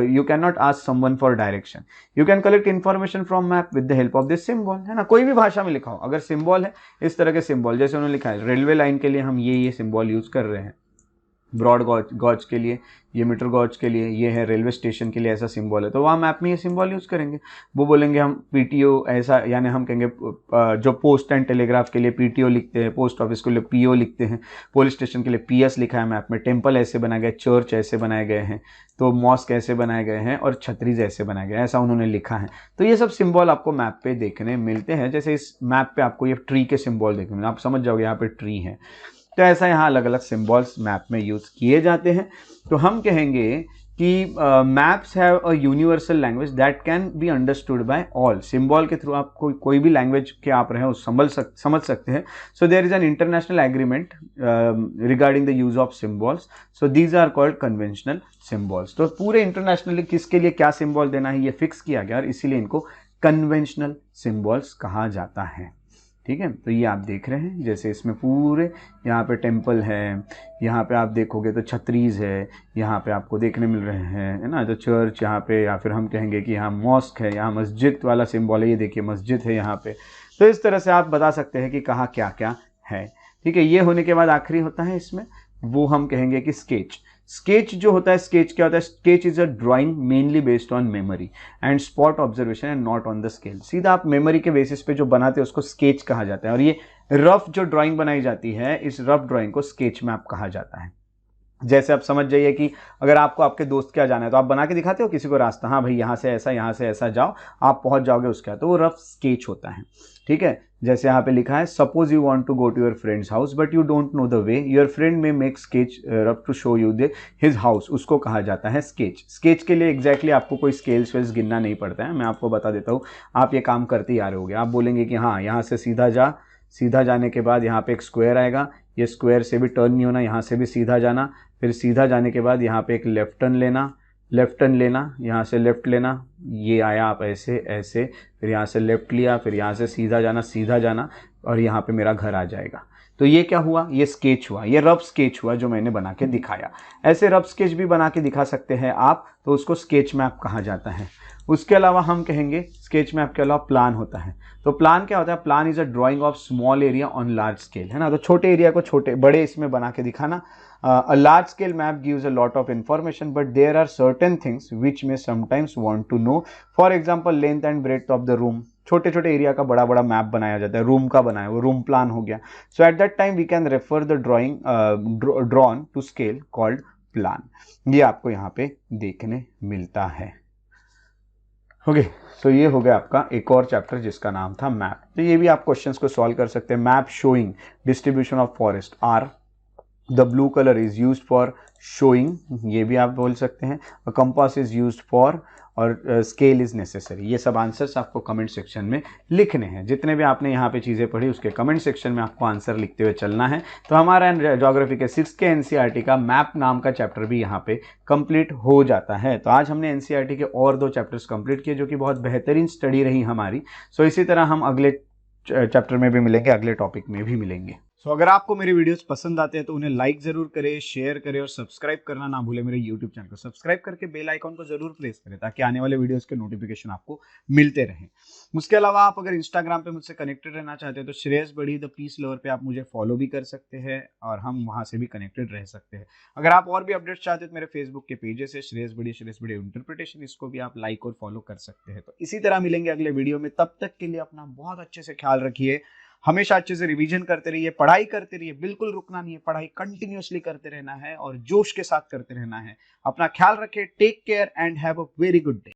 you cannot ask someone for direction. You can collect information from map with the help of this symbol, है ना। कोई भी भाषा में लिखा हो, अगर सिंबल है, इस तरह के सिंबल, जैसे उन्होंने लिखा है रेलवे लाइन के लिए हम ये सिंबल यूज कर रहे हैं, ब्रॉड गॉज के लिए, ये मीटर गॉज के लिए, ये है रेलवे स्टेशन के लिए ऐसा सिंबल है, तो वहाँ मैप में ये सिंबल यूज़ करेंगे। वो बोलेंगे हम पीटीओ ऐसा, यानी हम कहेंगे जो पोस्ट एंड टेलीग्राफ के लिए पीटीओ लिखते हैं, पोस्ट ऑफिस के लिए पीओ लिखते हैं, पुलिस स्टेशन के लिए पीएस लिखा है मैप में, टेम्पल ऐसे बनाए गए, चर्च ऐसे बनाए गए हैं, तो मॉस्क ऐसे बनाए गए हैं और छतरीज ऐसे बनाए गए हैं, ऐसा उन्होंने लिखा है। तो ये सब सिंबल आपको मैप पे देखने मिलते हैं। जैसे इस मैप पे आपको ये ट्री के सिंबल देखने मिले, आप समझ जाओगे यहाँ पे ट्री है, तो ऐसा यहाँ अलग अलग सिंबल्स मैप में यूज किए जाते हैं। तो हम कहेंगे कि maps have a universal language that can be understood by all. Symbol के थ्रू आप कोई भी लैंग्वेज के आप रहे हो समझ सकते हैं। So there is an international agreement regarding the use of symbols, so these are called conventional symbols. तो पूरे इंटरनेशनली किसके लिए क्या सिंबल देना है ये फिक्स किया गया और इसीलिए इनको कन्वेंशनल सिंबल्स कहा जाता है। ठीक है, तो ये आप देख रहे हैं, जैसे इसमें पूरे यहाँ पे टेम्पल है, यहाँ पे आप देखोगे तो छतरीज है, यहाँ पे आपको देखने मिल रहे हैं, है ना, तो चर्च यहाँ पे, या फिर हम कहेंगे कि यहाँ मॉस्क है, यहाँ मस्जिद वाला सिंबल है, ये देखिए मस्जिद है यहाँ पे। तो इस तरह से आप बता सकते हैं कि कहाँ क्या क्या है। ठीक है, ये होने के बाद आखिरी होता है इसमें, वो हम कहेंगे कि स्केच। स्केच जो होता है, स्केच क्या होता है? Sketch is a drawing mainly based on memory and spot observation and not on the scale. सीधा आप मेमोरी के बेसिस पे जो बनाते हैं उसको स्केच कहा जाता है, और ये रफ जो ड्राइंग बनाई जाती है, इस रफ ड्राइंग को स्केच मैप कहा जाता है। जैसे आप समझ जाइए कि अगर आपको आपके दोस्त क्या जाना है तो आप बना के दिखाते हो किसी को रास्ता, हाँ भाई यहाँ से ऐसा जाओ, आप पहुंच जाओगे उसका, तो वो रफ स्केच होता है। ठीक है, जैसे यहाँ पे लिखा है, suppose you want to go to your friends house but you don't know the way, your friend may make sketch rough to show you his house, उसको कहा जाता है स्केच। स्केच के लिए एग्जैक्टली आपको कोई स्केल्स वेल्स गिनना नहीं पड़ता है, मैं आपको बता देता हूँ, आप ये काम करते ही आ रहे होगे। आप बोलेंगे कि हाँ यहाँ से सीधा जाने के बाद यहाँ पे एक स्क्वायर आएगा, ये स्क्वायर से भी टर्न नहीं होना, यहाँ से भी सीधा जाना, फिर सीधा जाने के बाद यहाँ पे एक लेफ्ट टर्न लेना, यहाँ से लेफ्ट लेना, ये आया आप ऐसे ऐसे, फिर यहाँ से लेफ्ट लिया, फिर यहाँ से सीधा जाना और यहाँ पे मेरा घर आ जाएगा। तो ये क्या हुआ? ये स्केच हुआ, ये रफ स्केच हुआ जो मैंने बना के दिखाया। ऐसे रफ स्केच भी बना के दिखा सकते हैं आप, तो उसको स्केच मैप कहा जाता है। उसके अलावा हम कहेंगे स्केच मैप के अलावा प्लान होता है। तो प्लान क्या होता है? Plan is a drying of small area on large scale, है ना, तो छोटे एरिया को बड़े इसमें बना के दिखाना। A large scale map gives a lot of information, but there are certain things which may sometimes want to know. For example, length and breadth of the room. छोटे छोटे एरिया का बड़ा बड़ा मैप बनाया जाता है, रूम का बनाया, वो रूम प्लान हो गया। So at that time we can refer the drawing drawn to scale called plan. ये आपको यहाँ पे देखने मिलता है। ओके, तो ये हो गया आपका एक और चैप्टर जिसका नाम था मैप। तो ये भी आप क्वेश्चंस को सॉल्व कर सकते हैं। Map showing distribution of forest are, the blue colour is used for showing, ये भी आप बोल सकते हैं। A compass is used for, और स्केल इज नेसेसरी। ये सब आंसर्स आपको कमेंट सेक्शन में लिखने हैं। जितने भी आपने यहाँ पे चीज़ें पढ़ी उसके कमेंट सेक्शन में आपको आंसर लिखते हुए चलना है। तो हमारा ज्योग्राफी के 6th के एनसीईआरटी का मैप नाम का चैप्टर भी यहाँ पे कंप्लीट हो जाता है। तो आज हमने एनसीईआरटी के और 2 चैप्टर्स कंप्लीट किए जो कि बहुत बेहतरीन स्टडी रही हमारी। सो इसी तरह हम अगले चैप्टर में भी मिलेंगे, अगले टॉपिक में भी मिलेंगे। अगर आपको मेरे वीडियोस पसंद आते हैं तो उन्हें लाइक जरूर करें, शेयर करें और सब्सक्राइब करना ना भूलें। मेरे यूट्यूब चैनल को सब्सक्राइब करके बेल आइकॉन को जरूर प्रेस करें ताकि आने वाले वीडियोस के नोटिफिकेशन आपको मिलते रहें। उसके अलावा आप अगर इंस्टाग्राम पे मुझसे कनेक्टेड रहना चाहते हैं तो श्रेयस बड़ी द पीस लवर पे आप मुझे फॉलो भी कर सकते हैं और हम वहां से भी कनेक्टेड रह सकते हैं। अगर आप और भी अपडेट्स चाहते हैं तो मेरे फेसबुक के पेजेस है श्रेयस बड़ी इंटरप्रिटेशन, इसको भी आप लाइक और फॉलो कर सकते हैं। तो इसी तरह मिलेंगे अगले वीडियो में, तब तक के लिए अपना बहुत अच्छे से ख्याल रखिए। हमेशा अच्छे से रिवीजन करते रहिए, पढ़ाई करते रहिए, बिल्कुल रुकना नहीं है, पढ़ाई कंटिन्यूअसली करते रहना है और जोश के साथ करते रहना है। अपना ख्याल रखिए, take care and have a very good day.